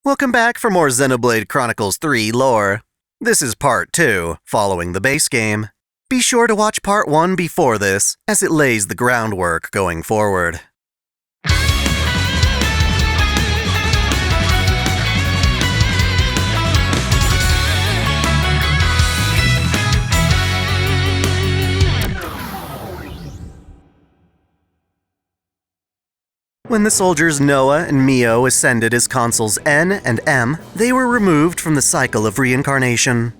Welcome back for more Xenoblade Chronicles 3 lore. This is part 2, following the base game. Be sure to watch part 1 before this, as it lays the groundwork going forward. When the soldiers Noah and Mio ascended as consuls N and M, they were removed from the cycle of reincarnation.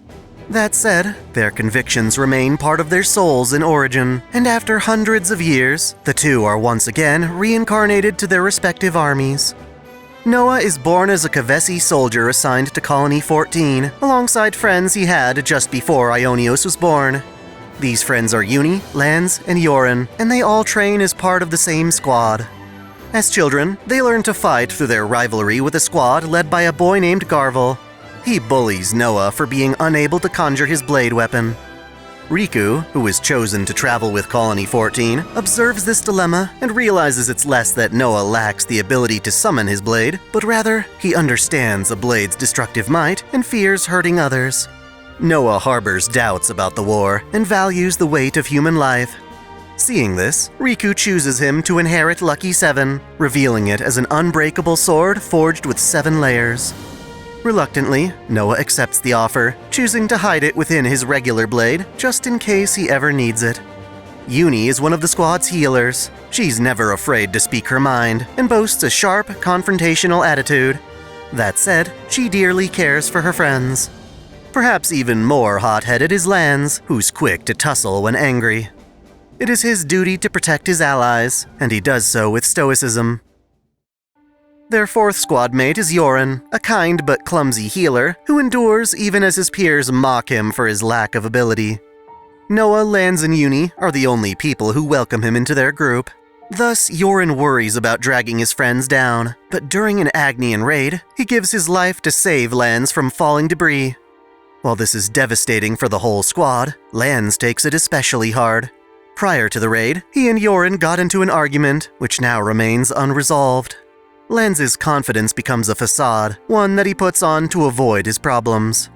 That said, their convictions remain part of their souls in origin, and after hundreds of years, the two are once again reincarnated to their respective armies. Noah is born as a Keves soldier assigned to Colony 14, alongside friends he had just before Ionios was born. These friends are Uni, Lance, and Yorin, and they all train as part of the same squad. As children, they learn to fight through their rivalry with a squad led by a boy named Garvel. He bullies Noah for being unable to conjure his blade weapon. Riku, who is chosen to travel with Colony 14, observes this dilemma and realizes it's less that Noah lacks the ability to summon his blade, but rather, he understands a blade's destructive might and fears hurting others. Noah harbors doubts about the war and values the weight of human life. Seeing this, Riku chooses him to inherit Lucky 7, revealing it as an unbreakable sword forged with 7 layers. Reluctantly, Noah accepts the offer, choosing to hide it within his regular blade, just in case he ever needs it. Uni is one of the squad's healers. She's never afraid to speak her mind, and boasts a sharp, confrontational attitude. That said, she dearly cares for her friends. Perhaps even more hot-headed is Lance, who's quick to tussle when angry. It is his duty to protect his allies, and he does so with stoicism. Their 4th squad mate is Yorin, a kind but clumsy healer who endures even as his peers mock him for his lack of ability. Noah, Lance, and Uni are the only people who welcome him into their group. Thus, Yorin worries about dragging his friends down, but during an Agnian raid, he gives his life to save Lance from falling debris. While this is devastating for the whole squad, Lance takes it especially hard. Prior to the raid, he and Yorin got into an argument, which now remains unresolved. Lance's confidence becomes a facade, one that he puts on to avoid his problems.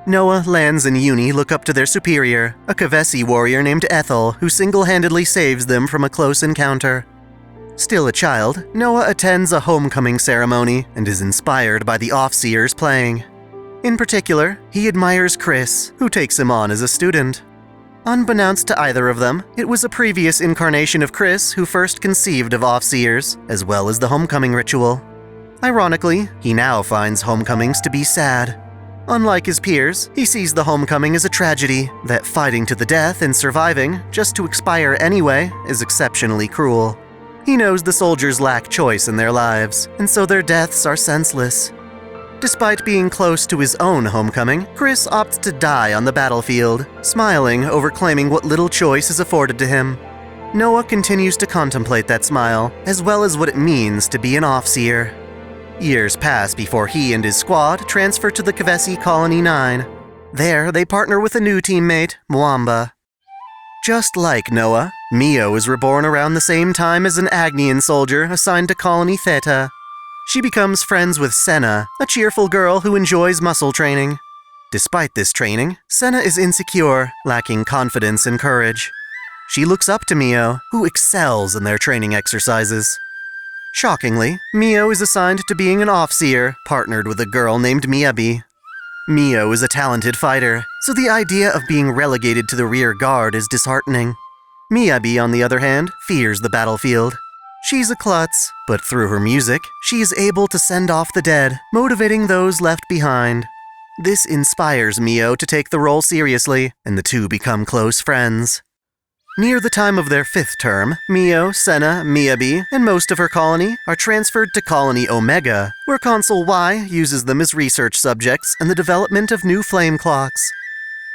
Noah, Lance, and Uni look up to their superior, a Keves warrior named Ethel, who single-handedly saves them from a close encounter. Still a child, Noah attends a homecoming ceremony and is inspired by the Offseers playing. In particular, he admires Chris, who takes him on as a student. Unbeknownst to either of them, it was a previous incarnation of Chris who first conceived of Offseers, as well as the homecoming ritual. Ironically, he now finds homecomings to be sad. Unlike his peers, he sees the homecoming as a tragedy, that fighting to the death and surviving, just to expire anyway, is exceptionally cruel. He knows the soldiers lack choice in their lives, and so their deaths are senseless. Despite being close to his own homecoming, Chris opts to die on the battlefield, smiling over claiming what little choice is afforded to him. Noah continues to contemplate that smile, as well as what it means to be an Offseer. Years pass before he and his squad transfer to the Keves Colony 9. There, they partner with a new teammate, Mwamba. Just like Noah, Mio is reborn around the same time as an Agnian soldier assigned to Colony Theta. She becomes friends with Senna, a cheerful girl who enjoys muscle training. Despite this training, Senna is insecure, lacking confidence and courage. She looks up to Mio, who excels in their training exercises. Shockingly, Mio is assigned to being an Offseer, partnered with a girl named Miyabi. Mio is a talented fighter, so the idea of being relegated to the rear guard is disheartening. Miyabi, on the other hand, fears the battlefield. She's a klutz, but through her music, she is able to send off the dead, motivating those left behind. This inspires Mio to take the role seriously, and the two become close friends. Near the time of their 5th term, Mio, Senna, Miyabi, and most of her colony are transferred to Colony Omega, where Consul Y uses them as research subjects in the development of new flame clocks.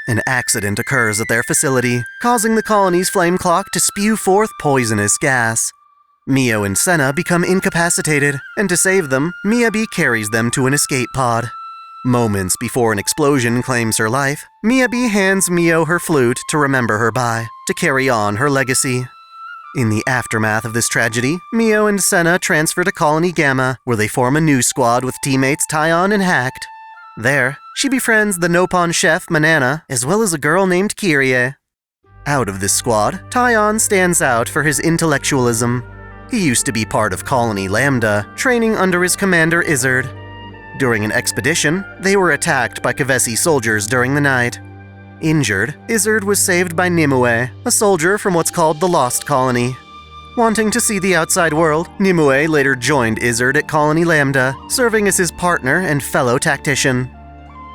An accident occurs at their facility, causing the colony's flame clock to spew forth poisonous gas. Mio and Senna become incapacitated, and to save them, Miyabi carries them to an escape pod. Moments before an explosion claims her life, Miyabi hands Mio her flute to remember her by, to carry on her legacy. In the aftermath of this tragedy, Mio and Senna transfer to Colony Gamma, where they form a new squad with teammates Taion and Hacked. There, she befriends the Nopon chef Manana, as well as a girl named Kyrie. Out of this squad, Taion stands out for his intellectualism. He used to be part of Colony Lambda, training under his commander Izzard. During an expedition, they were attacked by Kevesi soldiers during the night. Injured, Izzard was saved by Nimue, a soldier from what's called the Lost Colony. Wanting to see the outside world, Nimue later joined Izzard at Colony Lambda, serving as his partner and fellow tactician.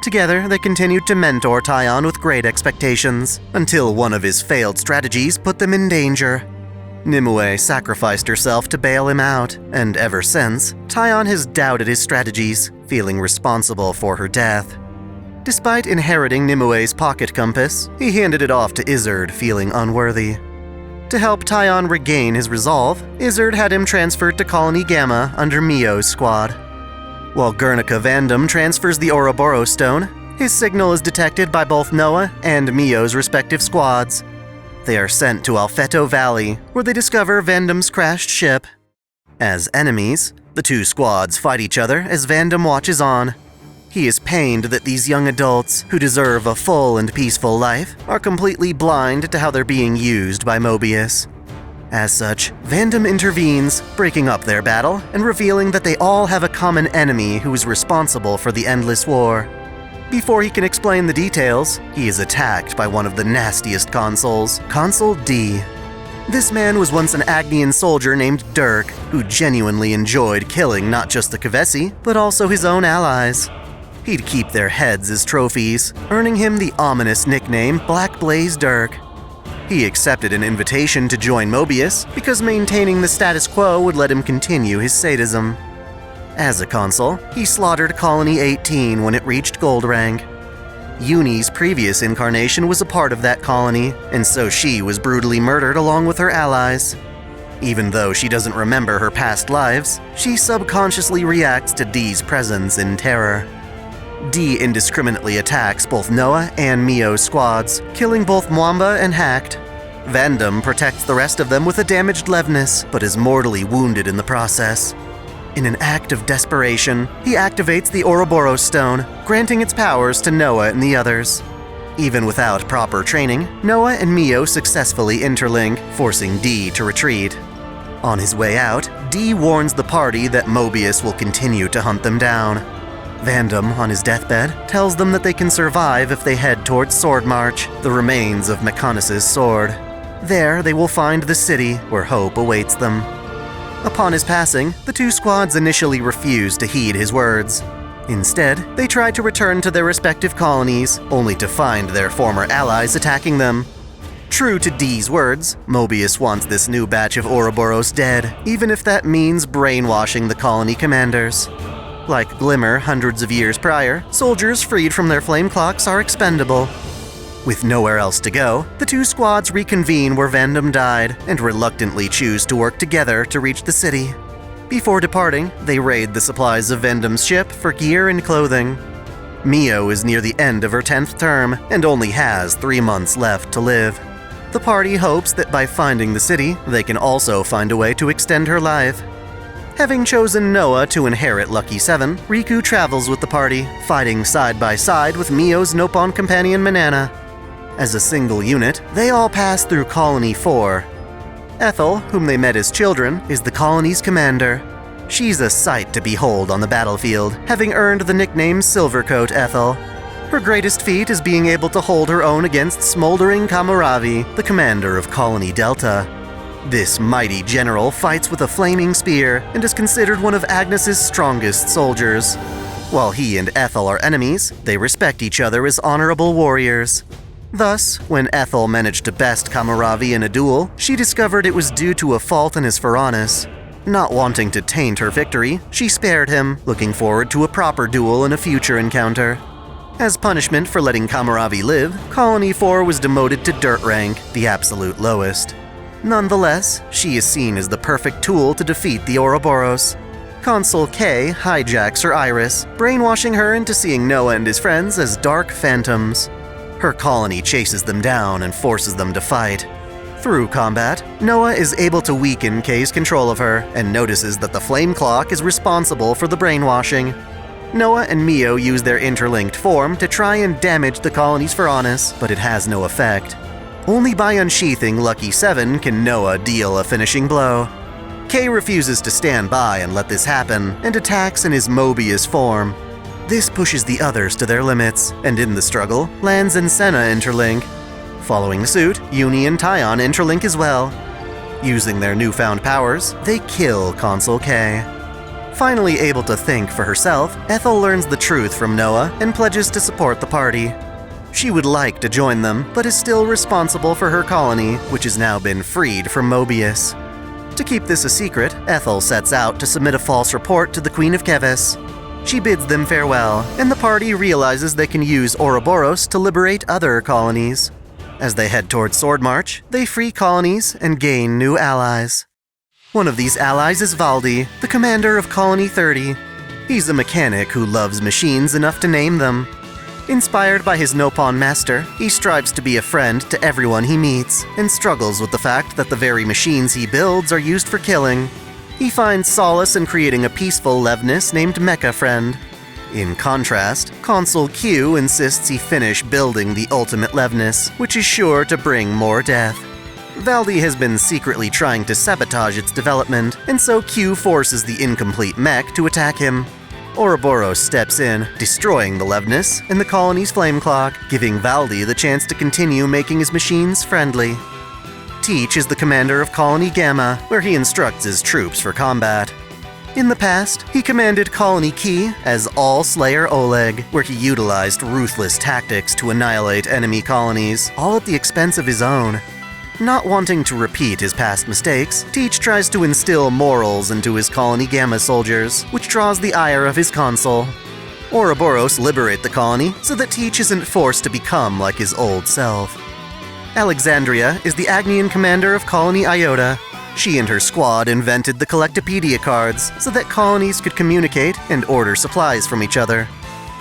Together, they continued to mentor Taion with great expectations, until one of his failed strategies put them in danger. Nimue sacrificed herself to bail him out, and ever since, Taion has doubted his strategies, feeling responsible for her death. Despite inheriting Nimue's pocket compass, he handed it off to Izzard, feeling unworthy. To help Taion regain his resolve, Izzard had him transferred to Colony Gamma under Mio's squad. While Guernica Vandam transfers the Ouroboros stone, his signal is detected by both Noah and Mio's respective squads. They are sent to Alfeto Valley, where they discover Vandam's crashed ship. As enemies, the two squads fight each other as Vandam watches on. He is pained that these young adults, who deserve a full and peaceful life, are completely blind to how they're being used by Mobius. As such, Vandam intervenes, breaking up their battle and revealing that they all have a common enemy who is responsible for the endless war. Before he can explain the details, he is attacked by one of the nastiest consuls, Consul D. This man was once an Agnian soldier named Dirk, who genuinely enjoyed killing not just the Kevesi, but also his own allies. He'd keep their heads as trophies, earning him the ominous nickname Black Blaze Dirk. He accepted an invitation to join Mobius because maintaining the status quo would let him continue his sadism. As a consul, he slaughtered Colony 18 when it reached gold rank. Uni's previous incarnation was a part of that colony, and so she was brutally murdered along with her allies. Even though she doesn't remember her past lives, she subconsciously reacts to D's presence in terror. D indiscriminately attacks both Noah and Mio's squads, killing both Mwamba and Hacked. Vandam protects the rest of them with a damaged Levnus, but is mortally wounded in the process. In an act of desperation, he activates the Ouroboros stone, granting its powers to Noah and the others. Even without proper training, Noah and Mio successfully interlink, forcing D to retreat. On his way out, D warns the party that Mobius will continue to hunt them down. Vandam, on his deathbed, tells them that they can survive if they head towards Sword March, the remains of Mechonis' sword. There, they will find the city, where hope awaits them. Upon his passing, the two squads initially refused to heed his words. Instead, they tried to return to their respective colonies, only to find their former allies attacking them. True to D's words, Mobius wants this new batch of Ouroboros dead, even if that means brainwashing the colony commanders. Like Glimmer hundreds of years prior, soldiers freed from their flame clocks are expendable. With nowhere else to go, the two squads reconvene where Vandam died and reluctantly choose to work together to reach the city. Before departing, they raid the supplies of Vandam's ship for gear and clothing. Mio is near the end of her 10th term and only has 3 months left to live. The party hopes that by finding the city, they can also find a way to extend her life. Having chosen Noah to inherit Lucky 7, Riku travels with the party, fighting side by side with Mio's Nopon companion Manana. As a single unit, they all pass through Colony 4. Ethel, whom they met as children, is the colony's commander. She's a sight to behold on the battlefield, having earned the nickname Silvercoat Ethel. Her greatest feat is being able to hold her own against smoldering Kamaravi, the commander of Colony Delta. This mighty general fights with a flaming spear and is considered one of Agnes's strongest soldiers. While he and Ethel are enemies, they respect each other as honorable warriors. Thus, when Ethel managed to best Kamaravi in a duel, she discovered it was due to a fault in his Pharaonis. Not wanting to taint her victory, she spared him, looking forward to a proper duel in a future encounter. As punishment for letting Kamaravi live, Colony 4 was demoted to Dirt Rank, the absolute lowest. Nonetheless, she is seen as the perfect tool to defeat the Ouroboros. Consul K hijacks her iris, brainwashing her into seeing Noah and his friends as dark phantoms. Her colony chases them down and forces them to fight. Through combat, Noah is able to weaken Kei's control of her and notices that the flame clock is responsible for the brainwashing. Noah and Mio use their interlinked form to try and damage the colonies for Agnus, but it has no effect. Only by unsheathing Lucky 7 can Noah deal a finishing blow. Kei refuses to stand by and let this happen, and attacks in his Mobius form. This pushes the others to their limits, and in the struggle, Lance and Senna interlink. Following suit, Uni and Taion interlink as well. Using their newfound powers, they kill Consul Kei. Finally able to think for herself, Ethel learns the truth from Noah and pledges to support the party. She would like to join them, but is still responsible for her colony, which has now been freed from Mobius. To keep this a secret, Ethel sets out to submit a false report to the Queen of Keves. She bids them farewell, and the party realizes they can use Ouroboros to liberate other colonies. As they head towards Sword March, they free colonies and gain new allies. One of these allies is Valdi, the commander of Colony 30. He's a mechanic who loves machines enough to name them. Inspired by his Nopon master, he strives to be a friend to everyone he meets, and struggles with the fact that the very machines he builds are used for killing. He finds solace in creating a peaceful Levnus named Mecha Friend. In contrast, Consul Q insists he finish building the ultimate Levnus, which is sure to bring more death. Valdi has been secretly trying to sabotage its development, and so Q forces the incomplete mech to attack him. Ouroboros steps in, destroying the Levnus and the colony's flame clock, giving Valdi the chance to continue making his machines friendly. Teach is the commander of Colony Gamma, where he instructs his troops for combat. In the past, he commanded Colony Key as All-Slayer Oleg, where he utilized ruthless tactics to annihilate enemy colonies, all at the expense of his own. Not wanting to repeat his past mistakes, Teach tries to instill morals into his Colony Gamma soldiers, which draws the ire of his consul. Ouroboros liberate the colony so that Teach isn't forced to become like his old self. Alexandria is the Agnian commander of Colony Iota. She and her squad invented the Collectopedia cards so that colonies could communicate and order supplies from each other.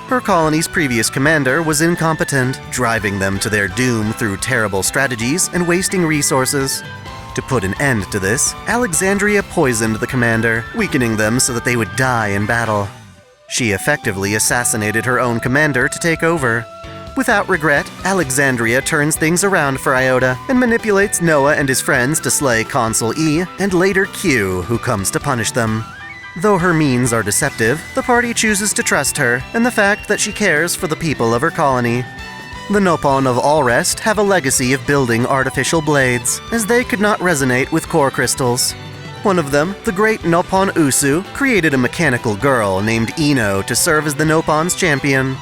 Her colony's previous commander was incompetent, driving them to their doom through terrible strategies and wasting resources. To put an end to this, Alexandria poisoned the commander, weakening them so that they would die in battle. She effectively assassinated her own commander to take over. Without regret, Alexandria turns things around for Iota and manipulates Noah and his friends to slay Consul E and later Q, who comes to punish them. Though her means are deceptive, the party chooses to trust her and the fact that she cares for the people of her colony. The Nopon of Allrest have a legacy of building artificial blades, as they could not resonate with core crystals. One of them, the great Nopon Usu, created a mechanical girl named Ino to serve as the Nopon's champion.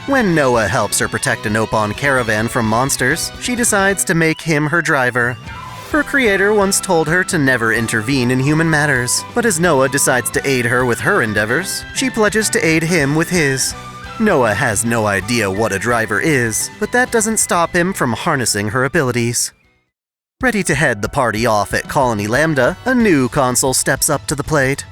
When Noah helps her protect a Nopon caravan from monsters, she decides to make him her driver. Her creator once told her to never intervene in human matters, but as Noah decides to aid her with her endeavors, she pledges to aid him with his. Noah has no idea what a driver is, but that doesn't stop him from harnessing her abilities. Ready to head the party off at Colony Lambda, a new consul steps up to the plate.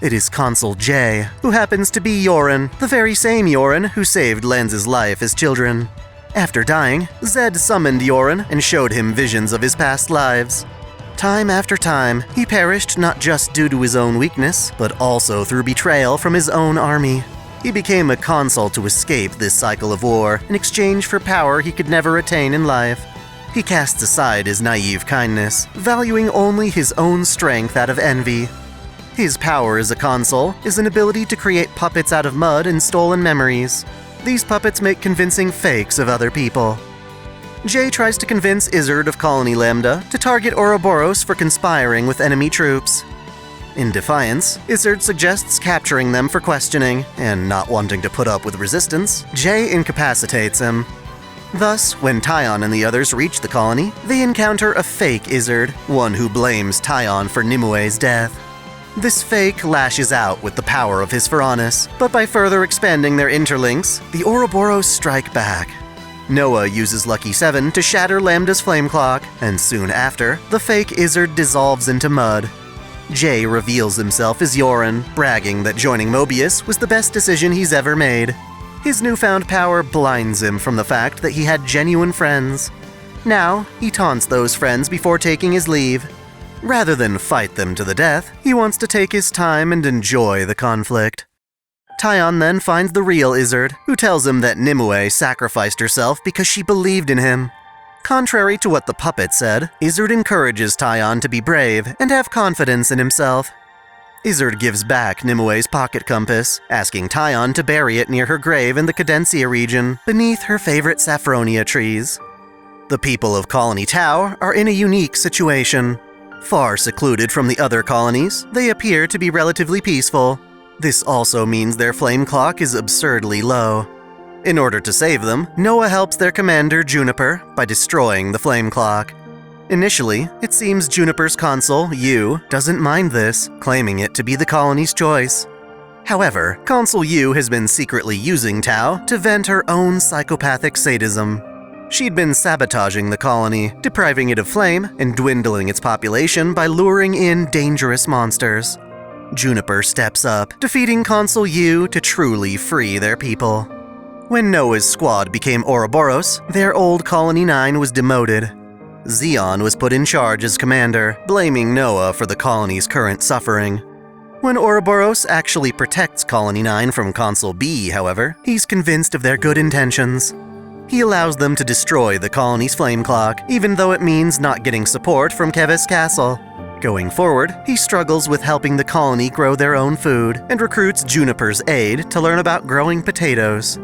It is Consul J, who happens to be Yorin, the very same Yorin who saved Lanz's life as children. After dying, Zed summoned Yorin and showed him visions of his past lives. Time after time, he perished not just due to his own weakness, but also through betrayal from his own army. He became a consul to escape this cycle of war in exchange for power he could never attain in life. He casts aside his naive kindness, valuing only his own strength out of envy. His power as a consul is an ability to create puppets out of mud and stolen memories. These puppets make convincing fakes of other people. Jay tries to convince Izzard of Colony Lambda to target Ouroboros for conspiring with enemy troops. In defiance, Izzard suggests capturing them for questioning, and not wanting to put up with resistance, Jay incapacitates him. Thus, when Taion and the others reach the colony, they encounter a fake Izzard, one who blames Taion for Nimue's death. This fake lashes out with the power of his Pharaonis, but by further expanding their interlinks, the Ouroboros strike back. Noah uses Lucky 7 to shatter Lambda's flame clock, and soon after, the fake Izzard dissolves into mud. Jay reveals himself as Yorin, bragging that joining Mobius was the best decision he's ever made. His newfound power blinds him from the fact that he had genuine friends. Now, he taunts those friends before taking his leave. Rather than fight them to the death, he wants to take his time and enjoy the conflict. Taion then finds the real Izzard, who tells him that Nimue sacrificed herself because she believed in him. Contrary to what the puppet said, Izzard encourages Taion to be brave and have confidence in himself. Izzard gives back Nimue's pocket compass, asking Taion to bury it near her grave in the Cadencia region, beneath her favorite saffronia trees. The people of Colony Tau are in a unique situation. Far secluded from the other colonies, they appear to be relatively peaceful. This also means their flame clock is absurdly low. In order to save them, Noah helps their commander Juniper by destroying the flame clock. Initially, it seems Juniper's consul, Yu, doesn't mind this, claiming it to be the colony's choice. However, Consul Yu has been secretly using Tau to vent her own psychopathic sadism. She'd been sabotaging the colony, depriving it of flame, and dwindling its population by luring in dangerous monsters. Juniper steps up, defeating Consul Yu to truly free their people. When Noah's squad became Ouroboros, their old Colony 9 was demoted. Xeon was put in charge as commander, blaming Noah for the colony's current suffering. When Ouroboros actually protects Colony 9 from Consul B, however, he's convinced of their good intentions. He allows them to destroy the colony's flame clock, even though it means not getting support from Keves Castle. Going forward, he struggles with helping the colony grow their own food, and recruits Juniper's aide to learn about growing potatoes.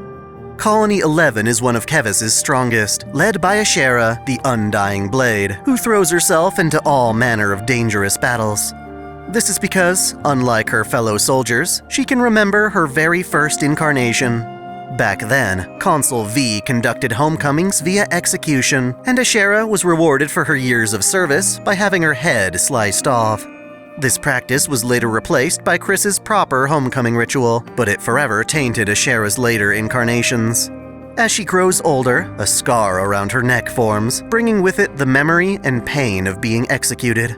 Colony 11 is one of Keves' strongest, led by Ashera, the Undying Blade, who throws herself into all manner of dangerous battles. This is because, unlike her fellow soldiers, she can remember her very first incarnation. Back then, Consul V conducted homecomings via execution, and Ashera was rewarded for her years of service by having her head sliced off. This practice was later replaced by Chris's proper homecoming ritual, but it forever tainted Ashera's later incarnations. As she grows older, a scar around her neck forms, bringing with it the memory and pain of being executed.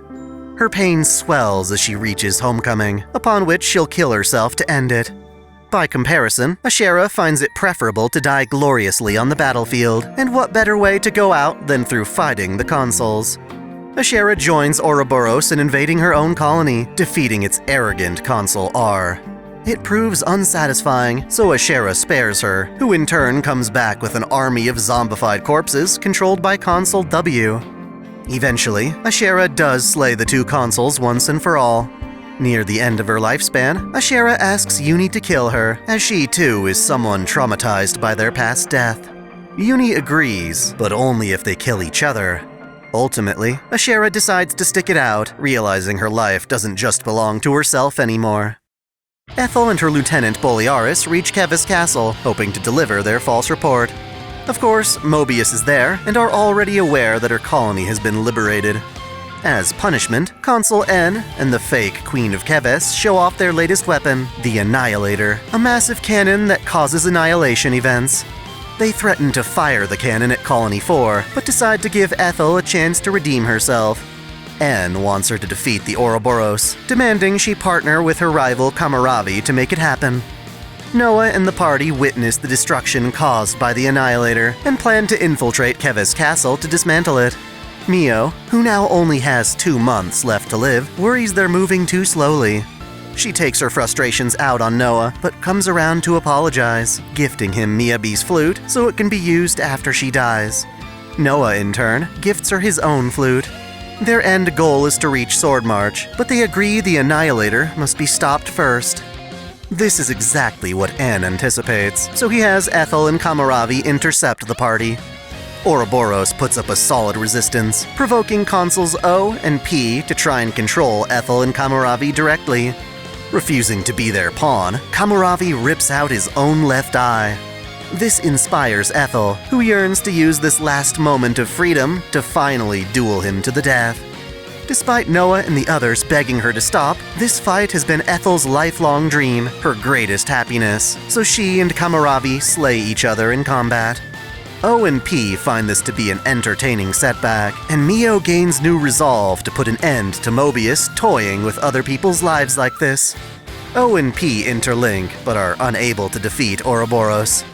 Her pain swells as she reaches homecoming, upon which she'll kill herself to end it. By comparison, Ashera finds it preferable to die gloriously on the battlefield, and what better way to go out than through fighting the consuls? Ashera joins Ouroboros in invading her own colony, defeating its arrogant consul R. It proves unsatisfying, so Ashera spares her, who in turn comes back with an army of zombified corpses controlled by Consul W. Eventually, Ashera does slay the two consuls once and for all. Near the end of her lifespan, Ashera asks Uni to kill her, as she too is someone traumatized by their past death. Uni agrees, but only if they kill each other. Ultimately, Ashera decides to stick it out, realizing her life doesn't just belong to herself anymore. Ethel and her lieutenant Bolearis reach Keves Castle, hoping to deliver their false report. Of course, Mobius is there, and are already aware that her colony has been liberated. As punishment, Consul N and the fake Queen of Keves show off their latest weapon, the Annihilator, a massive cannon that causes annihilation events. They threaten to fire the cannon at Colony 4, but decide to give Ethel a chance to redeem herself. N wants her to defeat the Ouroboros, demanding she partner with her rival Kamaravi to make it happen. Noah and the party witness the destruction caused by the Annihilator and plan to infiltrate Keves Castle to dismantle it. Mio, who now only has 2 months left to live, worries they're moving too slowly. She takes her frustrations out on Noah, but comes around to apologize, gifting him Miyabi's flute so it can be used after she dies. Noah, in turn, gifts her his own flute. Their end goal is to reach Sword March, but they agree the Annihilator must be stopped first. This is exactly what N anticipates, so he has Ethel and Kamaravi intercept the party. Ouroboros puts up a solid resistance, provoking Consuls O and P to try and control Ethel and Kamaravi directly. Refusing to be their pawn, Kamaravi rips out his own left eye. This inspires Ethel, who yearns to use this last moment of freedom to finally duel him to the death. Despite Noah and the others begging her to stop, this fight has been Ethel's lifelong dream, her greatest happiness, so she and Kamaravi slay each other in combat. O and P find this to be an entertaining setback, and Mio gains new resolve to put an end to Mobius toying with other people's lives like this. O and P interlink, but are unable to defeat Ouroboros.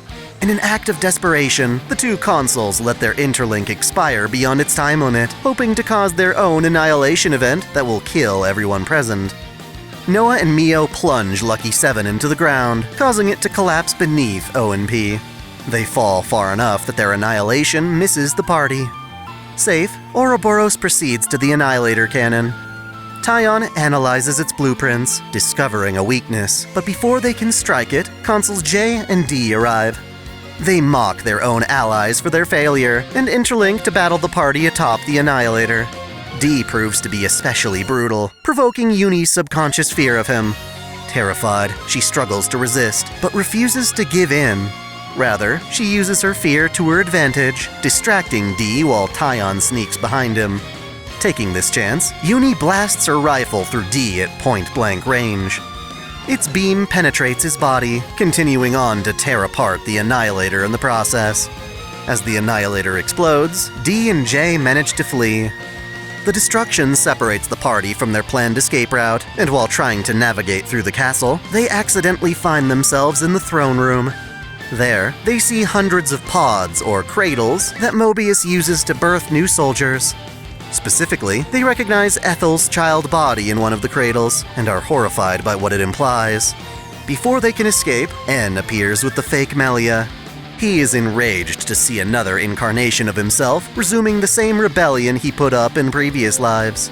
In an act of desperation, the two consuls let their interlink expire beyond its time limit, hoping to cause their own annihilation event that will kill everyone present. Noah and Mio plunge Lucky 7 into the ground, causing it to collapse beneath O and P. They fall far enough that their annihilation misses the party. Safe, Ouroboros proceeds to the Annihilator cannon. Taion analyzes its blueprints, discovering a weakness, but before they can strike it, Consuls J and D arrive. They mock their own allies for their failure, and interlink to battle the party atop the Annihilator. D proves to be especially brutal, provoking Uni's subconscious fear of him. Terrified, she struggles to resist, but refuses to give in. Rather, she uses her fear to her advantage, distracting D while Taion sneaks behind him. Taking this chance, Uni blasts her rifle through D at point-blank range. Its beam penetrates his body, continuing on to tear apart the Annihilator in the process. As the Annihilator explodes, D and J manage to flee. The destruction separates the party from their planned escape route, and while trying to navigate through the castle, they accidentally find themselves in the throne room. There, they see hundreds of pods, or cradles, that Mobius uses to birth new soldiers. Specifically, they recognize Ethel's child body in one of the cradles, and are horrified by what it implies. Before they can escape, N appears with the fake Melia. He is enraged to see another incarnation of himself, resuming the same rebellion he put up in previous lives.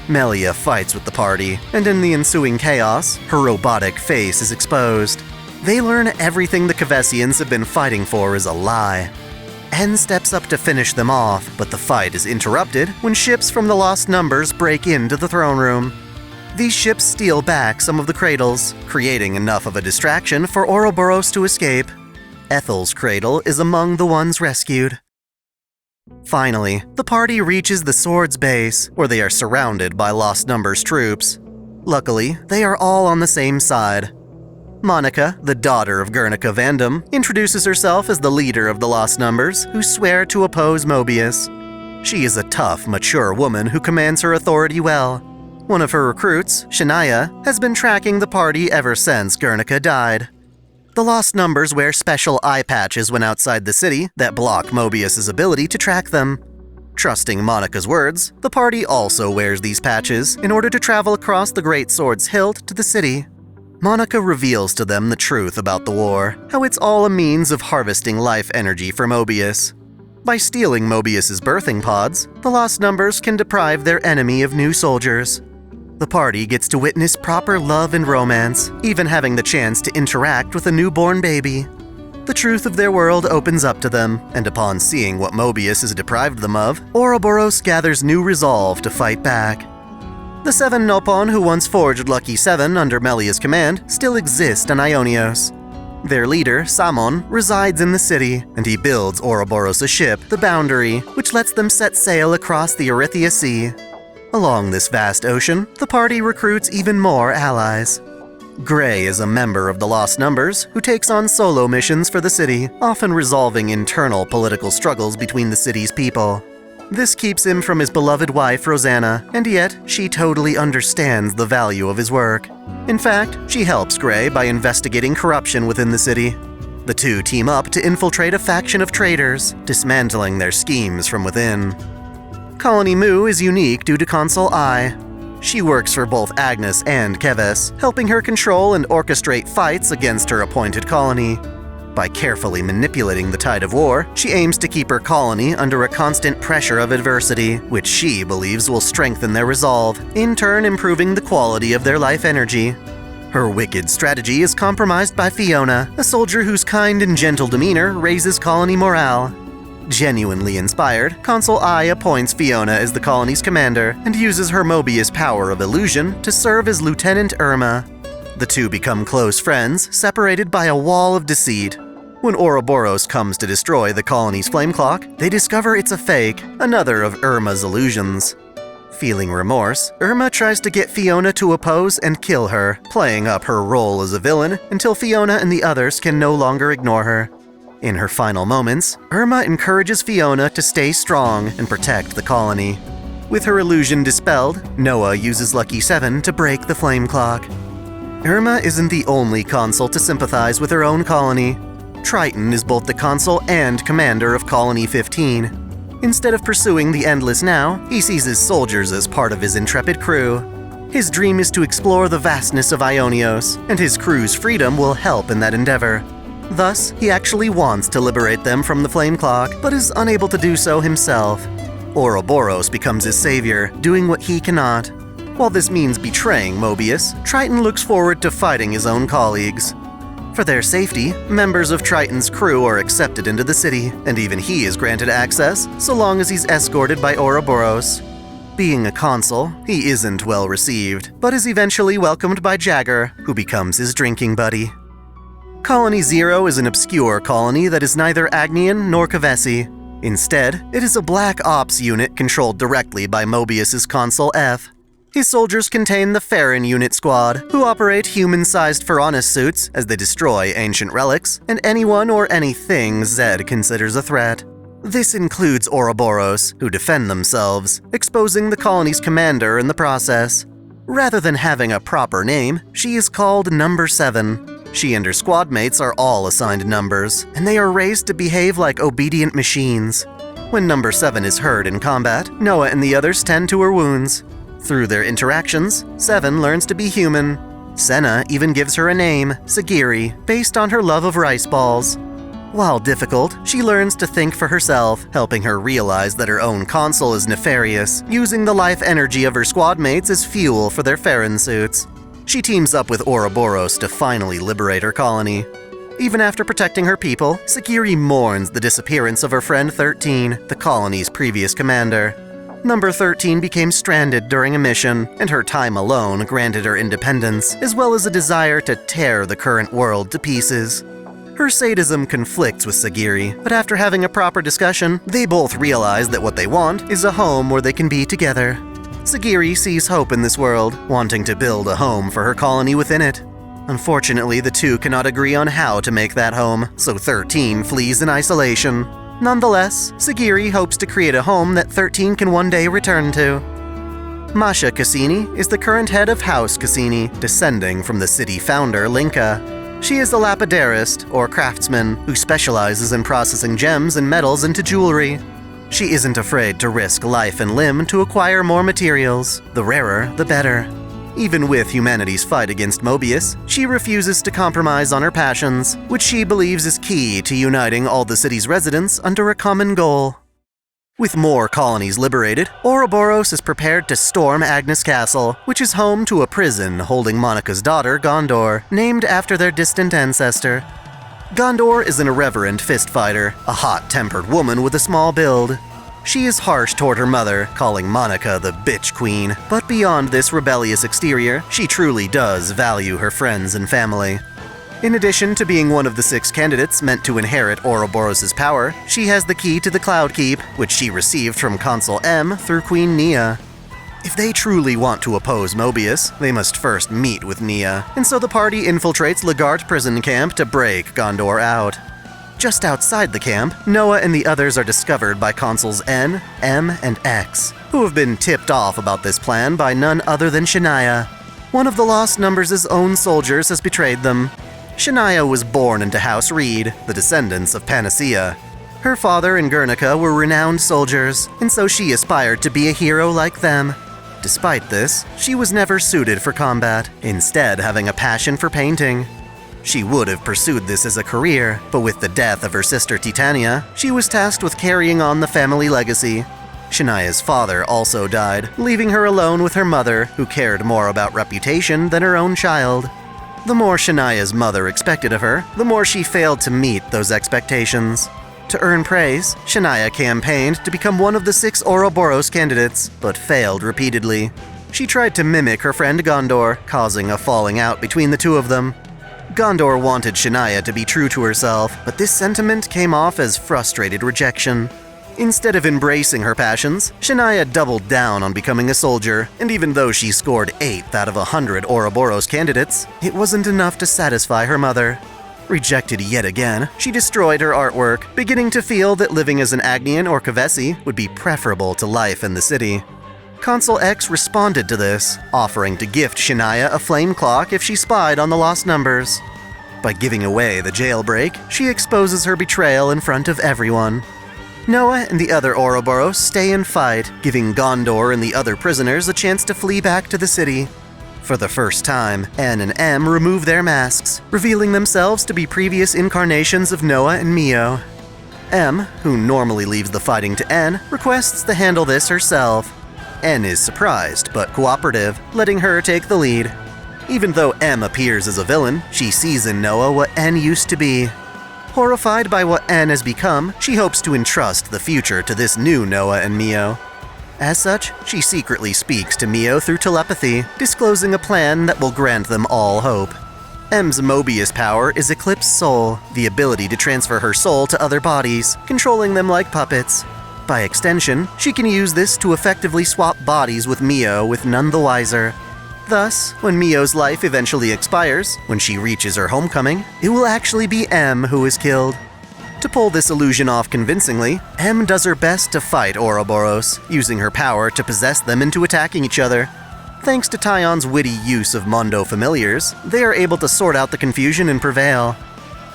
Melia fights with the party, and in the ensuing chaos, her robotic face is exposed. They learn everything the Kevesians have been fighting for is a lie. N steps up to finish them off, but the fight is interrupted when ships from the Lost Numbers break into the throne room. These ships steal back some of the cradles, creating enough of a distraction for Ouroboros to escape. Ethel's cradle is among the ones rescued. Finally, the party reaches the Sword's base, where they are surrounded by Lost Numbers troops. Luckily, they are all on the same side. Monica, the daughter of Guernica Vandam, introduces herself as the leader of the Lost Numbers, who swear to oppose Mobius. She is a tough, mature woman who commands her authority well. One of her recruits, Shania, has been tracking the party ever since Guernica died. The Lost Numbers wear special eye patches when outside the city that block Mobius's ability to track them. Trusting Monica's words, the party also wears these patches in order to travel across the Great Sword's hilt to the city. Monica reveals to them the truth about the war, how it's all a means of harvesting life energy for Mobius. By stealing Mobius's birthing pods, the Lost Numbers can deprive their enemy of new soldiers. The party gets to witness proper love and romance, even having the chance to interact with a newborn baby. The truth of their world opens up to them, and upon seeing what Mobius has deprived them of, Ouroboros gathers new resolve to fight back. The 7 Nopon who once forged Lucky 7 under Melia's command still exist on Ionios. Their leader, Samon, resides in the city, and he builds Ouroboros a ship, the Boundary, which lets them set sail across the Erythia Sea. Along this vast ocean, the party recruits even more allies. Gray is a member of the Lost Numbers who takes on solo missions for the city, often resolving internal political struggles between the city's people. This keeps him from his beloved wife, Rosanna, and yet she totally understands the value of his work. In fact, she helps Gray by investigating corruption within the city. The two team up to infiltrate a faction of traitors, dismantling their schemes from within. Colony Mu is unique due to Consul I. She works for both Agnus and Keves, helping her control and orchestrate fights against her appointed colony. By carefully manipulating the tide of war, she aims to keep her colony under a constant pressure of adversity, which she believes will strengthen their resolve, in turn improving the quality of their life energy. Her wicked strategy is compromised by Fiona, a soldier whose kind and gentle demeanor raises colony morale. Genuinely inspired, Consul I appoints Fiona as the colony's commander and uses her Mobius power of illusion to serve as Lieutenant Irma. The two become close friends, separated by a wall of deceit. When Ouroboros comes to destroy the colony's flame clock, they discover it's a fake, another of Irma's illusions. Feeling remorse, Irma tries to get Fiona to oppose and kill her, playing up her role as a villain until Fiona and the others can no longer ignore her. In her final moments, Irma encourages Fiona to stay strong and protect the colony. With her illusion dispelled, Noah uses Lucky 7 to break the flame clock. Irma isn't the only consul to sympathize with her own colony. Triton is both the consul and commander of Colony 15. Instead of pursuing the Endless now, he sees his soldiers as part of his intrepid crew. His dream is to explore the vastness of Ionios, and his crew's freedom will help in that endeavor. Thus, he actually wants to liberate them from the Flame Clock, but is unable to do so himself. Ouroboros becomes his savior, doing what he cannot. While this means betraying Mobius, Triton looks forward to fighting his own colleagues. For their safety, members of Triton's crew are accepted into the city, and even he is granted access, so long as he's escorted by Ouroboros. Being a consul, he isn't well received, but is eventually welcomed by Jagger, who becomes his drinking buddy. Colony 0 is an obscure colony that is neither Agnian nor Kevesi. Instead, it is a black ops unit controlled directly by Mobius's Consul F. His soldiers contain the Farron Unit Squad, who operate human-sized Pharaonis suits as they destroy ancient relics and anyone or anything Zed considers a threat. This includes Ouroboros, who defend themselves, exposing the colony's commander in the process. Rather than having a proper name, she is called Number 7. She and her squad mates are all assigned numbers, and they are raised to behave like obedient machines. When Number 7 is hurt in combat, Noah and the others tend to her wounds. Through their interactions, 7 learns to be human. Senna even gives her a name, Sagiri, based on her love of rice balls. While difficult, she learns to think for herself, helping her realize that her own consul is nefarious, using the life energy of her squad mates as fuel for their Farron suits. She teams up with Ouroboros to finally liberate her colony. Even after protecting her people, Sagiri mourns the disappearance of her friend 13, the colony's previous commander. Number 13 became stranded during a mission, and her time alone granted her independence, as well as a desire to tear the current world to pieces. Her sadism conflicts with Sagiri, but after having a proper discussion, they both realize that what they want is a home where they can be together. Sagiri sees hope in this world, wanting to build a home for her colony within it. Unfortunately, the two cannot agree on how to make that home, so 13 flees in isolation. Nonetheless, Sagiri hopes to create a home that 13 can one day return to. Masha Cassini is the current head of House Cassini, descending from the city founder Linka. She is a lapidarist, or craftsman, who specializes in processing gems and metals into jewelry. She isn't afraid to risk life and limb to acquire more materials. The rarer, the better. Even with humanity's fight against Mobius, she refuses to compromise on her passions, which she believes is key to uniting all the city's residents under a common goal. With more colonies liberated, Ouroboros is prepared to storm Agnus Castle, which is home to a prison holding Monica's daughter, Gondor, named after their distant ancestor. Gondor is an irreverent fist fighter, a hot-tempered woman with a small build. She is harsh toward her mother, calling Monica the bitch queen, but beyond this rebellious exterior, she truly does value her friends and family. In addition to being one of the 6 candidates meant to inherit Ouroboros' power, she has the key to the Cloud Keep, which she received from Consul M through Queen Nia. If they truly want to oppose Mobius, they must first meet with Nia, and so the party infiltrates Lagart prison camp to break Gondor out. Just outside the camp, Noah and the others are discovered by Consuls N, M, and X, who have been tipped off about this plan by none other than Shania. One of the Lost Numbers' own soldiers has betrayed them. Shania was born into House Reed, the descendants of Panacea. Her father and Guernica were renowned soldiers, and so she aspired to be a hero like them. Despite this, she was never suited for combat, instead having a passion for painting. She would have pursued this as a career, but with the death of her sister Titania, she was tasked with carrying on the family legacy. Shania's father also died, leaving her alone with her mother, who cared more about reputation than her own child. The more Shania's mother expected of her, the more she failed to meet those expectations. To earn praise, Shania campaigned to become one of the 6 Ouroboros candidates, but failed repeatedly. She tried to mimic her friend Gondor, causing a falling out between the two of them. Gondor wanted Shania to be true to herself, but this sentiment came off as frustrated rejection. Instead of embracing her passions, Shania doubled down on becoming a soldier, and even though she scored 8th out of 100 Ouroboros candidates, it wasn't enough to satisfy her mother. Rejected yet again, she destroyed her artwork, beginning to feel that living as an Agnian or Kevesi would be preferable to life in the city. Consul X responded to this, offering to gift Shania a flame clock if she spied on the Lost Numbers. By giving away the jailbreak, she exposes her betrayal in front of everyone. Noah and the other Ouroboros stay and fight, giving Gondor and the other prisoners a chance to flee back to the city. For the first time, N and M remove their masks, revealing themselves to be previous incarnations of Noah and Mio. M, who normally leaves the fighting to N, requests to handle this herself. N is surprised but cooperative, letting her take the lead. Even though M appears as a villain, she sees in Noah what N used to be. Horrified by what N has become, she hopes to entrust the future to this new Noah and Mio. As such, she secretly speaks to Mio through telepathy, disclosing a plan that will grant them all hope. M's Mobius power is Eclipse Soul, the ability to transfer her soul to other bodies, controlling them like puppets. By extension, she can use this to effectively swap bodies with Mio with none the wiser. Thus, when Mio's life eventually expires, when she reaches her homecoming, it will actually be M who is killed. To pull this illusion off convincingly, M does her best to fight Ouroboros, using her power to possess them into attacking each other. Thanks to Tyon's witty use of Mondo Familiars, they are able to sort out the confusion and prevail.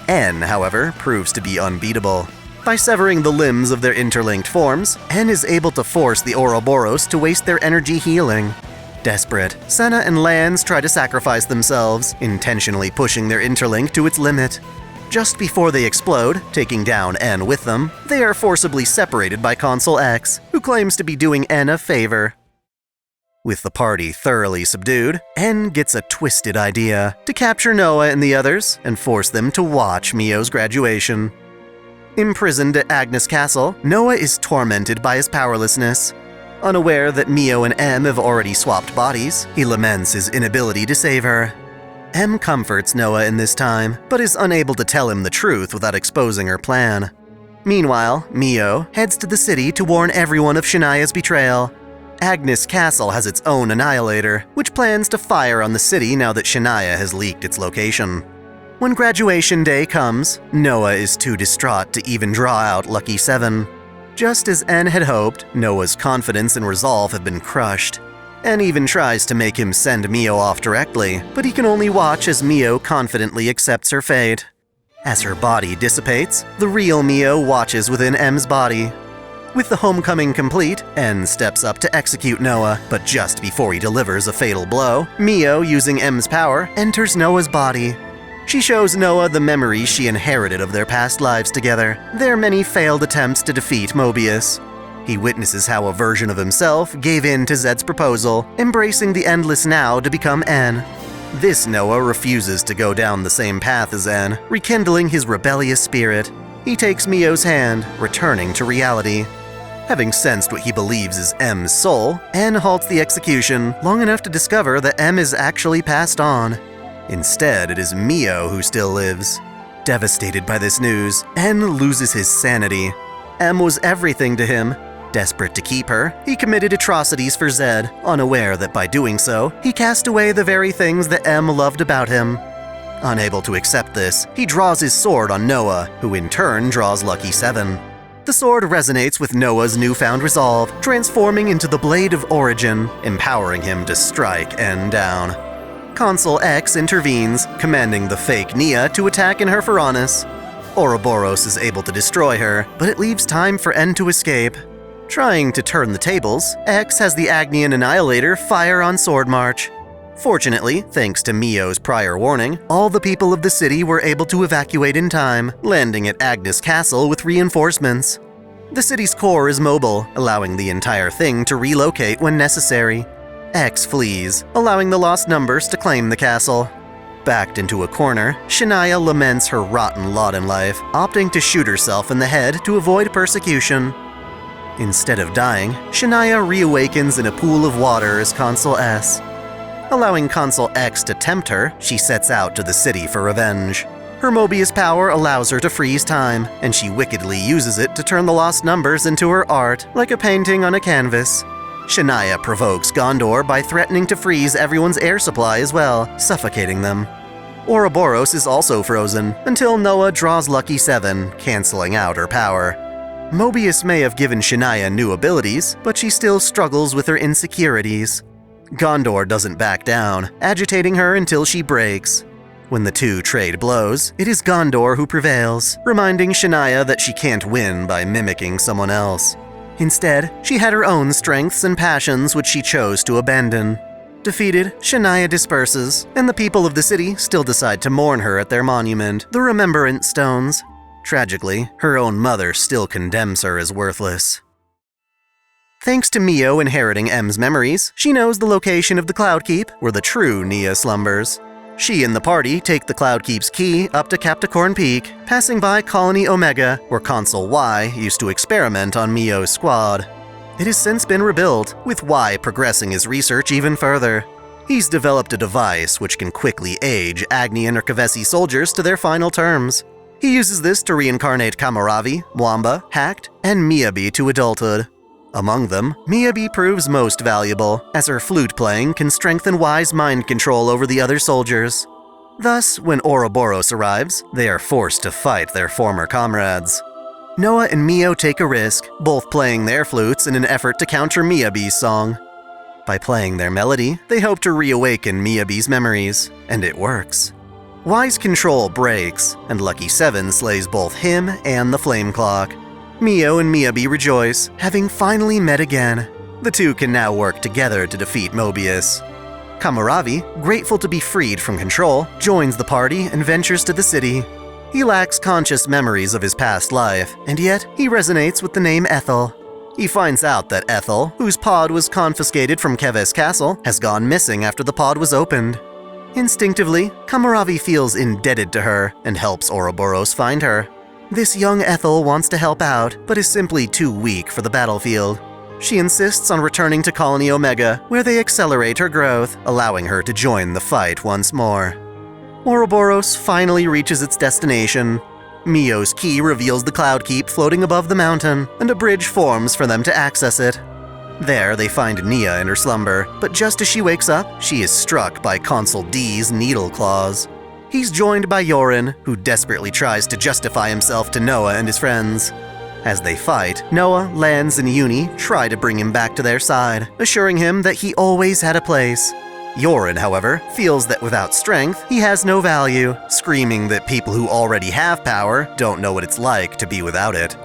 N, however, proves to be unbeatable. By severing the limbs of their interlinked forms, N is able to force the Ouroboros to waste their energy healing. Desperate, Senna and Lance try to sacrifice themselves, intentionally pushing their interlink to its limit. Just before they explode, taking down N with them, they are forcibly separated by Consul X, who claims to be doing N a favor. With the party thoroughly subdued, N gets a twisted idea to capture Noah and the others and force them to watch Mio's graduation. Imprisoned at Agnus Castle, Noah is tormented by his powerlessness. Unaware that Mio and M have already swapped bodies, he laments his inability to save her. M comforts Noah in this time, but is unable to tell him the truth without exposing her plan. Meanwhile, Mio heads to the city to warn everyone of Shania's betrayal. Agnus Castle has its own annihilator, which plans to fire on the city now that Shania has leaked its location. When graduation day comes, Noah is too distraught to even draw out Lucky 7. Just as N had hoped, Noah's confidence and resolve have been crushed. N even tries to make him send Mio off directly, but he can only watch as Mio confidently accepts her fate. As her body dissipates, the real Mio watches within M's body. With the homecoming complete, N steps up to execute Noah, but just before he delivers a fatal blow, Mio, using M's power, enters Noah's body. She shows Noah the memories she inherited of their past lives together, their many failed attempts to defeat Mobius. He witnesses how a version of himself gave in to Zed's proposal, embracing the endless now to become N. This Noah refuses to go down the same path as N, rekindling his rebellious spirit. He takes Mio's hand, returning to reality. Having sensed what he believes is M's soul, N halts the execution long enough to discover that M is actually passed on. Instead, it is Mio who still lives. Devastated by this news, N loses his sanity. M was everything to him. Desperate to keep her, he committed atrocities for Zed, unaware that by doing so, he cast away the very things that M loved about him. Unable to accept this, he draws his sword on Noah, who in turn draws Lucky 7. The sword resonates with Noah's newfound resolve, transforming into the Blade of Origin, empowering him to strike N down. Consul X intervenes, commanding the fake Nia to attack in her Ferranis. Ouroboros is able to destroy her, but it leaves time for N to escape. Trying to turn the tables, X has the Agnian Annihilator fire on Sword March. Fortunately, thanks to Mio's prior warning, all the people of the city were able to evacuate in time, landing at Agnus Castle with reinforcements. The city's core is mobile, allowing the entire thing to relocate when necessary. X flees, allowing the lost numbers to claim the castle. Backed into a corner, Shania laments her rotten lot in life, opting to shoot herself in the head to avoid persecution. Instead of dying, Shania reawakens in a pool of water as Consul S. Allowing Consul X to tempt her, she sets out to the city for revenge. Her Mobius power allows her to freeze time, and she wickedly uses it to turn the lost numbers into her art, like a painting on a canvas. Shania provokes Gondor by threatening to freeze everyone's air supply as well, suffocating them. Ouroboros is also frozen, until Noah draws Lucky 7, canceling out her power. Mobius may have given Shania new abilities, but she still struggles with her insecurities. Gondor doesn't back down, agitating her until she breaks. When the two trade blows, it is Gondor who prevails, reminding Shania that she can't win by mimicking someone else. Instead, she had her own strengths and passions which she chose to abandon. Defeated, Shania disperses, and the people of the city still decide to mourn her at their monument, the Remembrance Stones. Tragically, her own mother still condemns her as worthless. Thanks to Mio inheriting M's memories, she knows the location of the Cloud Keep, where the true Nia slumbers. She and the party take the Cloud Keep's key up to Capricorn Peak, passing by Colony Omega, where Consul Y used to experiment on Mio's squad. It has since been rebuilt, with Y progressing his research even further. He's developed a device which can quickly age Agnian or Kevesi soldiers to their final terms. He uses this to reincarnate Kamaravi, Mwamba, Hacked, and Miyabi to adulthood. Among them, Miyabi proves most valuable, as her flute playing can strengthen Y's mind control over the other soldiers. Thus, when Ouroboros arrives, they are forced to fight their former comrades. Noah and Mio take a risk, both playing their flutes in an effort to counter Miyabi's song. By playing their melody, they hope to reawaken Miyabi's memories, and it works. Y's control breaks, and Lucky 7 slays both him and the Flame Clock. Mio and Miyabi rejoice, having finally met again. The two can now work together to defeat Mobius. Kamaravi, grateful to be freed from control, joins the party and ventures to the city. He lacks conscious memories of his past life, and yet he resonates with the name Ethel. He finds out that Ethel, whose pod was confiscated from Keves Castle, has gone missing after the pod was opened. Instinctively, Kamaravi feels indebted to her and helps Ouroboros find her. This young Ethel wants to help out, but is simply too weak for the battlefield. She insists on returning to Colony Omega, where they accelerate her growth, allowing her to join the fight once more. Ouroboros finally reaches its destination. Mio's key reveals the Cloud Keep floating above the mountain, and a bridge forms for them to access it. There, they find Nia in her slumber, but just as she wakes up, she is struck by Consul D's needle claws. He's joined by Yorin, who desperately tries to justify himself to Noah and his friends. As they fight, Noah, Lance, and Uni try to bring him back to their side, assuring him that he always had a place. Yorin, however, feels that without strength, he has no value, screaming that people who already have power don't know what it's like to be without it.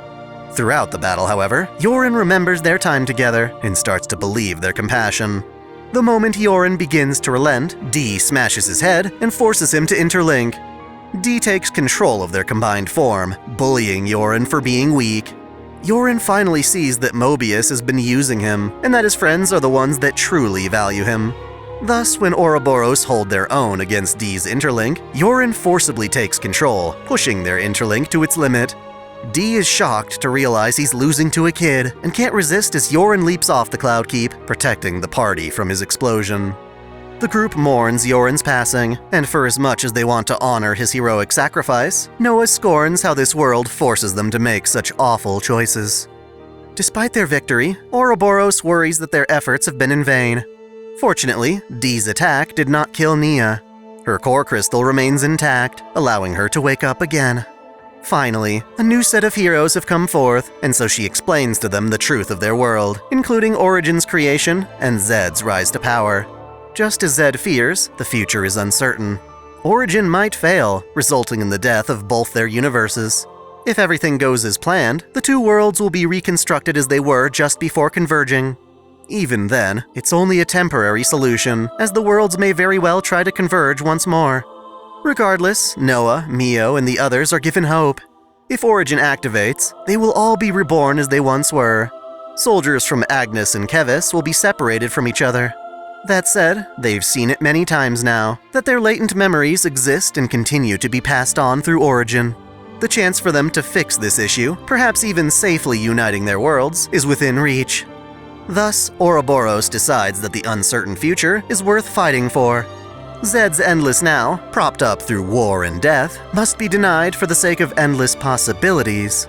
Throughout the battle, however, Yorin remembers their time together and starts to believe their compassion. The moment Yorin begins to relent, D smashes his head and forces him to interlink. D takes control of their combined form, bullying Yorin for being weak. Yorin finally sees that Mobius has been using him, and that his friends are the ones that truly value him. Thus, when Ouroboros hold their own against D's interlink, Yorin forcibly takes control, pushing their interlink to its limit. D is shocked to realize he's losing to a kid, and can't resist as Yorin leaps off the Cloud Keep, protecting the party from his explosion. The group mourns Yorin's passing, and for as much as they want to honor his heroic sacrifice, Noah scorns how this world forces them to make such awful choices. Despite their victory, Ouroboros worries that their efforts have been in vain. Fortunately, D's attack did not kill Nia. Her core crystal remains intact, allowing her to wake up again. Finally, a new set of heroes have come forth, and so she explains to them the truth of their world, including Origin's creation and Zed's rise to power. Just as Zed fears, the future is uncertain. Origin might fail, resulting in the death of both their universes. If everything goes as planned, the two worlds will be reconstructed as they were just before converging. Even then, it's only a temporary solution, as the worlds may very well try to converge once more. Regardless, Noah, Mio, and the others are given hope. If Origin activates, they will all be reborn as they once were. Soldiers from Agnus and Keves will be separated from each other. That said, they've seen it many times now, that their latent memories exist and continue to be passed on through Origin. The chance for them to fix this issue, perhaps even safely uniting their worlds, is within reach. Thus, Ouroboros decides that the uncertain future is worth fighting for. Zed's endless now, propped up through war and death, must be denied for the sake of endless possibilities.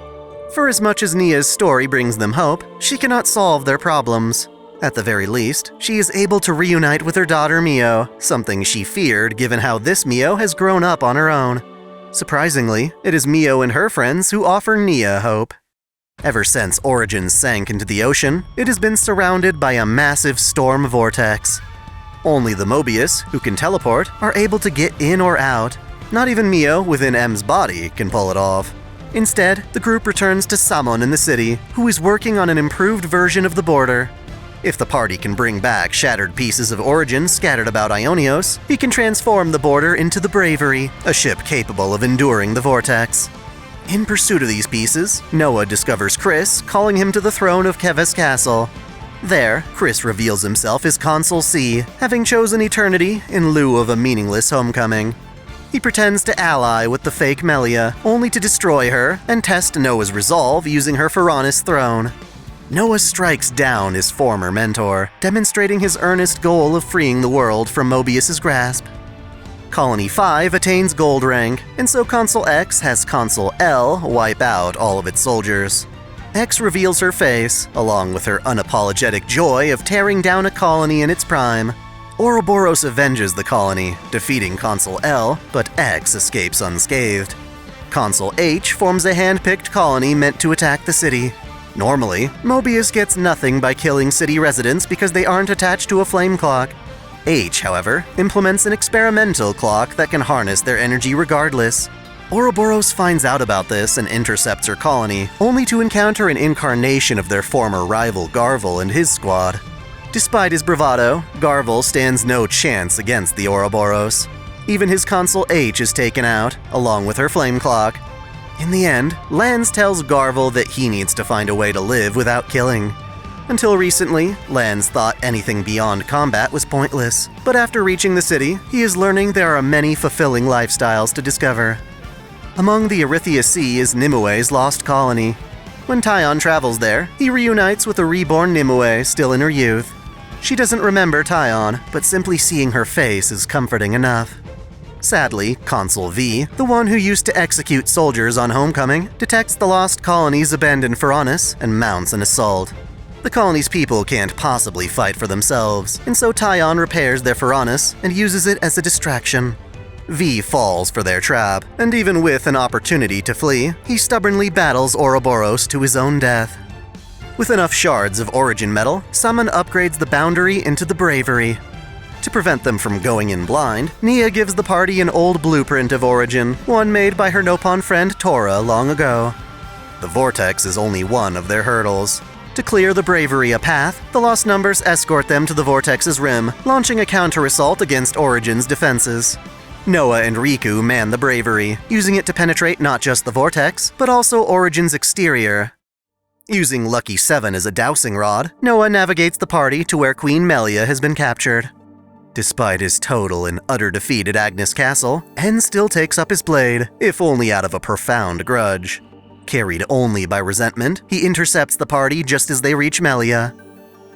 For as much as Nia's story brings them hope, she cannot solve their problems. At the very least, she is able to reunite with her daughter Mio, something she feared given how this Mio has grown up on her own. Surprisingly, it is Mio and her friends who offer Nia hope. Ever since Origin sank into the ocean, it has been surrounded by a massive storm vortex. Only the Mobius, who can teleport, are able to get in or out, not even Mio within M's body can pull it off. Instead, the group returns to Samon in the city, who is working on an improved version of the border. If the party can bring back shattered pieces of Origin scattered about Ionios, he can transform the border into the Bravery, a ship capable of enduring the vortex. In pursuit of these pieces, Noah discovers Chris, calling him to the throne of Keves Castle. There, Chris reveals himself as Consul C, having chosen eternity in lieu of a meaningless homecoming. He pretends to ally with the fake Melia, only to destroy her and test Noah's resolve using her Pharaonis throne. Noah strikes down his former mentor, demonstrating his earnest goal of freeing the world from Mobius's grasp. Colony 5 attains gold rank, and so Consul X has Consul L wipe out all of its soldiers. X reveals her face, along with her unapologetic joy of tearing down a colony in its prime. Ouroboros avenges the colony, defeating Consul L, but X escapes unscathed. Consul H forms a hand-picked colony meant to attack the city. Normally, Mobius gets nothing by killing city residents because they aren't attached to a flame clock. H, however, implements an experimental clock that can harness their energy regardless. Ouroboros finds out about this and intercepts her colony, only to encounter an incarnation of their former rival Garvel and his squad. Despite his bravado, Garvel stands no chance against the Ouroboros. Even his Consul H is taken out, along with her flame clock. In the end, Lance tells Garvel that he needs to find a way to live without killing. Until recently, Lance thought anything beyond combat was pointless, but after reaching the city, he is learning there are many fulfilling lifestyles to discover. Among the Erythia Sea is Nimue's lost colony. When Taion travels there, he reunites with a reborn Nimue still in her youth. She doesn't remember Taion, but simply seeing her face is comforting enough. Sadly, Consul V, the one who used to execute soldiers on homecoming, detects the lost colony's abandoned Pharaonis and mounts an assault. The colony's people can't possibly fight for themselves, and so Taion repairs their Pharaonis and uses it as a distraction. V falls for their trap, and even with an opportunity to flee, he stubbornly battles Ouroboros to his own death. With enough shards of Origin metal, Summon upgrades the Boundary into the Bravery. To prevent them from going in blind, Nia gives the party an old blueprint of Origin, one made by her Nopon friend Tora long ago. The Vortex is only one of their hurdles. To clear the Bravery a path, the Lost Numbers escort them to the Vortex's rim, launching a counter-assault against Origin's defenses. Noah and Riku man the Bravery, using it to penetrate not just the Vortex, but also Origin's exterior. Using Lucky 7 as a dowsing rod, Noah navigates the party to where Queen Melia has been captured. Despite his total and utter defeat at Agnus Castle, N still takes up his blade, if only out of a profound grudge. Carried only by resentment, he intercepts the party just as they reach Melia.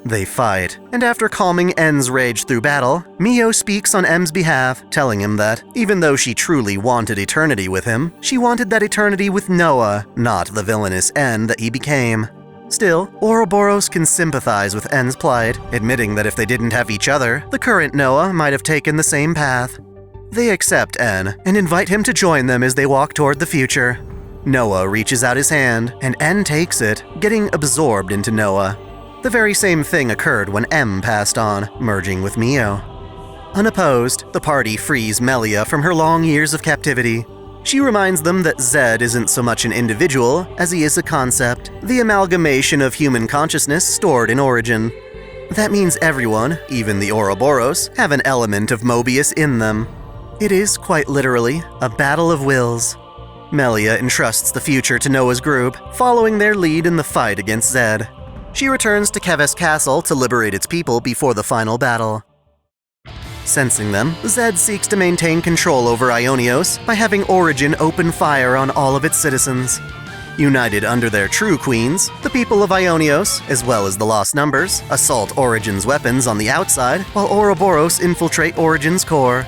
They fight, and after calming N's rage through battle, Mio speaks on M's behalf, telling him that, even though she truly wanted eternity with him, she wanted that eternity with Noah, not the villainous N that he became. Still, Ouroboros can sympathize with N's plight, admitting that if they didn't have each other, the current Noah might have taken the same path. They accept N, and invite him to join them as they walk toward the future. Noah reaches out his hand, and N takes it, getting absorbed into Noah. The very same thing occurred when M passed on, merging with Mio. Unopposed, the party frees Melia from her long years of captivity. She reminds them that Zed isn't so much an individual as he is a concept, the amalgamation of human consciousness stored in Origin. That means everyone, even the Ouroboros, have an element of Mobius in them. It is, quite literally, a battle of wills. Melia entrusts the future to Noah's group, following their lead in the fight against Zed. She returns to Keves Castle to liberate its people before the final battle. Sensing them, Zed seeks to maintain control over Ionios by having Origin open fire on all of its citizens. United under their true queens, the people of Ionios, as well as the Lost Numbers, assault Origin's weapons on the outside, while Ouroboros infiltrate Origin's core.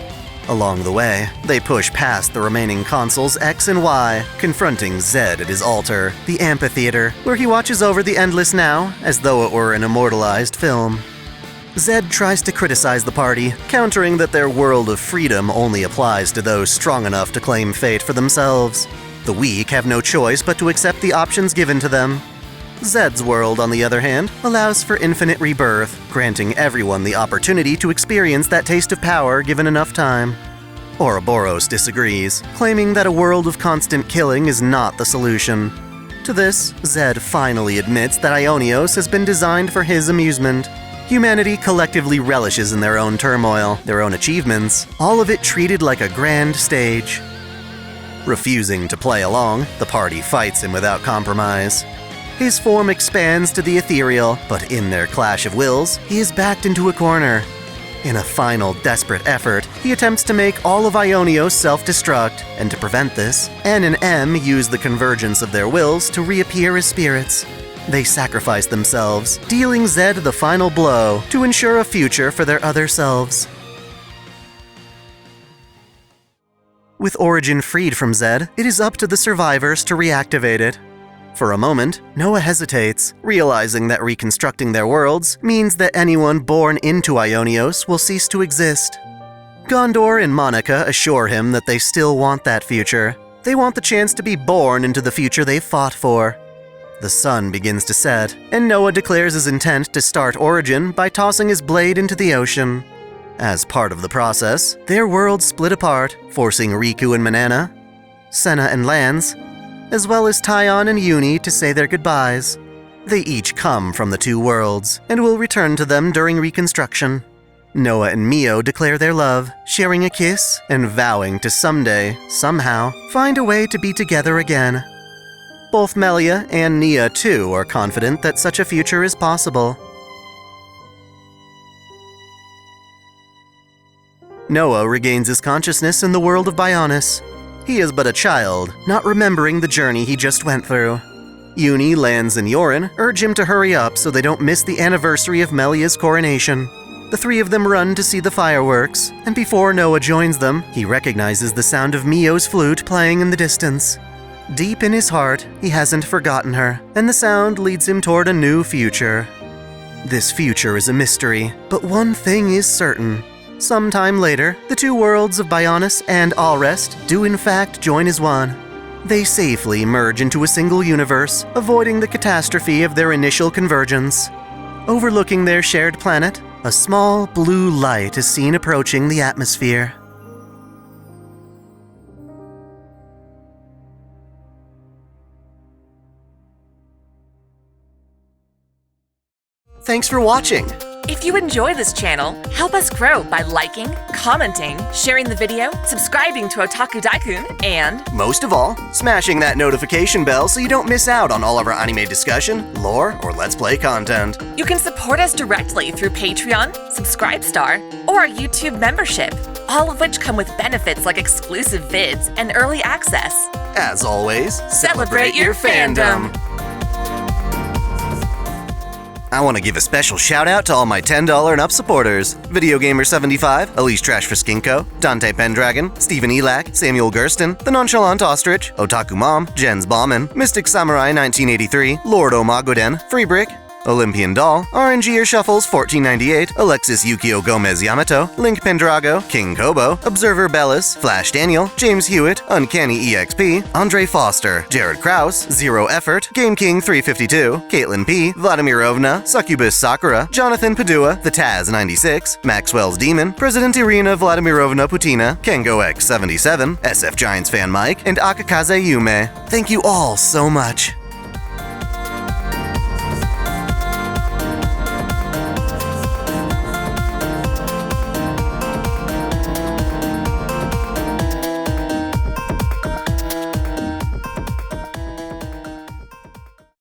Along the way, they push past the remaining consuls X and Y, confronting Zed at his altar, the amphitheater, where he watches over the Endless Now as though it were an immortalized film. Zed tries to criticize the party, countering that their world of freedom only applies to those strong enough to claim fate for themselves. The weak have no choice but to accept the options given to them. Zed's world, on the other hand, allows for infinite rebirth, granting everyone the opportunity to experience that taste of power given enough time. Ouroboros disagrees, claiming that a world of constant killing is not the solution. To this, Zed finally admits that Ionios has been designed for his amusement. Humanity collectively relishes in their own turmoil, their own achievements, all of it treated like a grand stage. Refusing to play along, the party fights him without compromise. His form expands to the ethereal, but in their clash of wills, he is backed into a corner. In a final desperate effort, he attempts to make all of Ionios self-destruct, and to prevent this, N and M use the convergence of their wills to reappear as spirits. They sacrifice themselves, dealing Zed the final blow to ensure a future for their other selves. With Origin freed from Zed, it is up to the survivors to reactivate it. For a moment, Noah hesitates, realizing that reconstructing their worlds means that anyone born into Ionios will cease to exist. Gondor and Monica assure him that they still want that future. They want the chance to be born into the future they've fought for. The sun begins to set, and Noah declares his intent to start Origin by tossing his blade into the ocean. As part of the process, their worlds split apart, forcing Riku and Manana, Senna and Lance, as well as Tyon and Uni to say their goodbyes. They each come from the two worlds, and will return to them during Reconstruction. Noah and Mio declare their love, sharing a kiss, and vowing to someday, somehow, find a way to be together again. Both Melia and Nia, too, are confident that such a future is possible. Noah regains his consciousness in the world of Bionis. He is but a child, not remembering the journey he just went through. Uni, Lance, and Yorin urge him to hurry up so they don't miss the anniversary of Melia's coronation. The three of them run to see the fireworks, and before Noah joins them, he recognizes the sound of Mio's flute playing in the distance. Deep in his heart, he hasn't forgotten her, and the sound leads him toward a new future. This future is a mystery, but one thing is certain. Sometime later, the two worlds of Bionis and Alrest do in fact join as one. They safely merge into a single universe, avoiding the catastrophe of their initial convergence. Overlooking their shared planet, a small blue light is seen approaching the atmosphere. Thanks for watching! If you enjoy this channel, help us grow by liking, commenting, sharing the video, subscribing to OtakuDaiKun, and most of all, smashing that notification bell so you don't miss out on all of our anime discussion, lore, or Let's Play content. You can support us directly through Patreon, Subscribestar, or our YouTube membership, all of which come with benefits like exclusive vids and early access. As always, celebrate your fandom! I want to give a special shout out to all my $10 and up supporters. Video Gamer 75, Elise Trash for Skinko, Dante Pendragon, Stephen Elak, Samuel Gersten, The Nonchalant Ostrich, Otaku Mom, Jens Bauman, Mystic Samurai 1983, Lord Omagoden, Freebrick, Olympian Doll, RNGer Shuffles 1498, Alexis Yukio Gomez Yamato, Link Pendrago, King Kobo, Observer Bellis, Flash Daniel, James Hewitt, Uncanny EXP, Andre Foster, Jared Kraus, Zero Effort, Game King 352, Caitlin P, Vladimirovna, Succubus Sakura, Jonathan Padua, The Taz 96, Maxwell's Demon, President Irina Vladimirovna Putina, Kengo X 77, SF Giants Fan Mike, and Akakaze Yume. Thank you all so much.